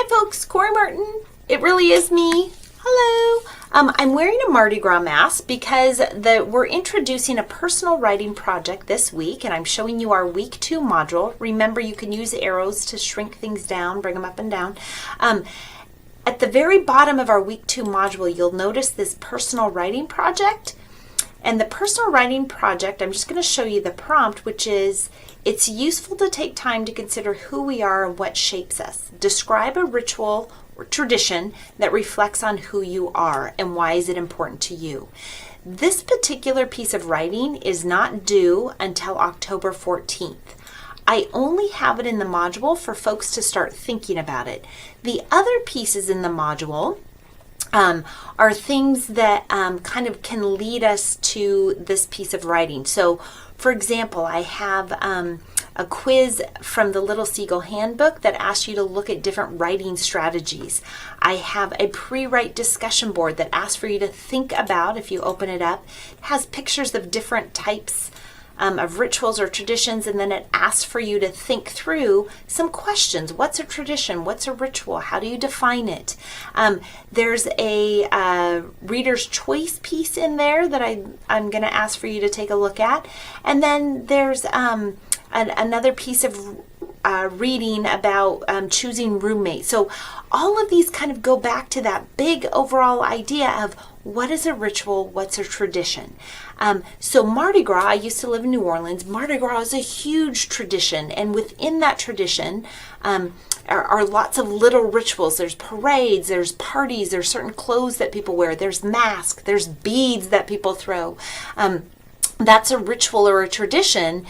Hi folks, Corey Martin. It really is me. Hello. I'm wearing a Mardi Gras mask because we're introducing a personal writing project this week, and I'm showing you our week 2 module. Remember, you can use arrows to shrink things down, bring them up and down. At the very bottom of our week 2 module, you'll notice this personal writing project. And the personal writing project, I'm just going to show you the prompt, which is, it's useful to take time to consider who we are and what shapes us. Describe a ritual or tradition that reflects on who you are and why is it important to you. This particular piece of writing is not due until October 14th. I only have it in the module for folks to start thinking about it. The other pieces in the module are things that kind of can lead us to this piece of writing. So, for example, I have a quiz from the Little Seagull Handbook that asks you to look at different writing strategies. I have a pre-write discussion board that asks for you to think about, if you open it up, it has pictures of different types of rituals or traditions, and then it asks for you to think through some questions. What's a tradition? What's a ritual? How do you define it? There's a reader's choice piece in there that I'm going to ask for you to take a look at. And then there's another piece of reading about choosing roommates. So all of these kind of go back to that big overall idea of what is a ritual, what's a tradition. So Mardi Gras, I used to live in New Orleans. Mardi Gras is a huge tradition, and within that tradition are lots of little rituals. There's parades, there's parties, there's certain clothes that people wear, there's masks, there's beads that people throw. That's a ritual or a tradition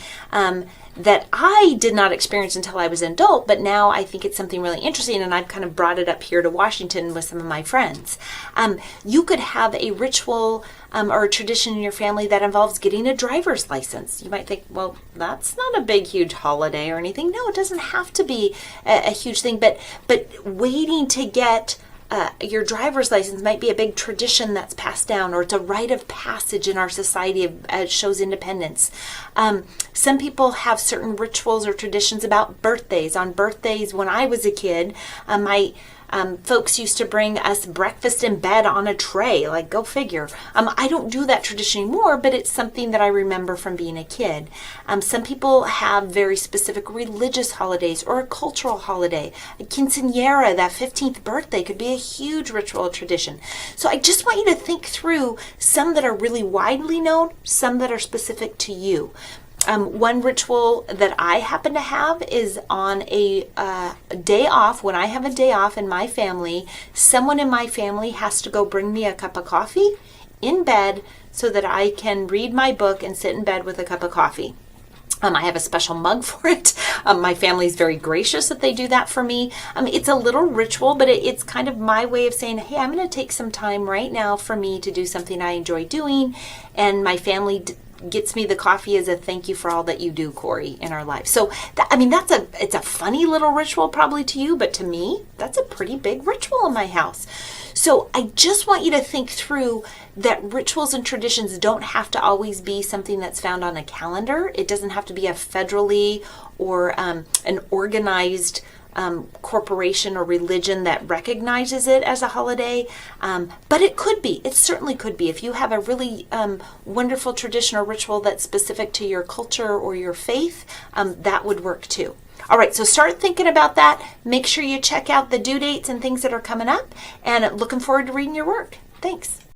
that I did not experience until I was an adult, but now I think it's something really interesting, and I've kind of brought it up here to Washington with some of my friends. You could have a ritual or a tradition in your family that involves getting a driver's license. You might think, well, that's not a big, huge holiday or anything. No, it doesn't have to be a huge thing, but waiting to get your driver's license might be a big tradition that's passed down, or it's a rite of passage in our society. It shows independence. Some people have certain rituals or traditions about birthdays. On birthdays, when I was a kid, my folks used to bring us breakfast in bed on a tray, like go figure. I don't do that tradition anymore, but it's something that I remember from being a kid. Some people have very specific religious holidays or a cultural holiday. A quinceañera, that 15th birthday, could be a huge ritual or tradition. So I just want you to think through some that are really widely known, some that are specific to you. One ritual that I happen to have is on a day off. When I have a day off in my family, someone in my family has to go bring me a cup of coffee in bed so that I can read my book and sit in bed with a cup of coffee. I have a special mug for it. My family is very gracious that they do that for me. It's a little ritual, but it's kind of my way of saying, hey, I'm going to take some time right now for me to do something I enjoy doing, and my family gets me the coffee as a thank you for all that you do, Corey, in our life. So, it's a funny little ritual probably to you, but to me, that's a pretty big ritual in my house. So I just want you to think through that rituals and traditions don't have to always be something that's found on a calendar. It doesn't have to be a federally or an organized corporation or religion that recognizes it as a holiday, but it could be. It certainly could be. If you have a really wonderful tradition or ritual that's specific to your culture or your faith, that would work too. All right, so start thinking about that. Make sure you check out the due dates and things that are coming up, and looking forward to reading your work. Thanks.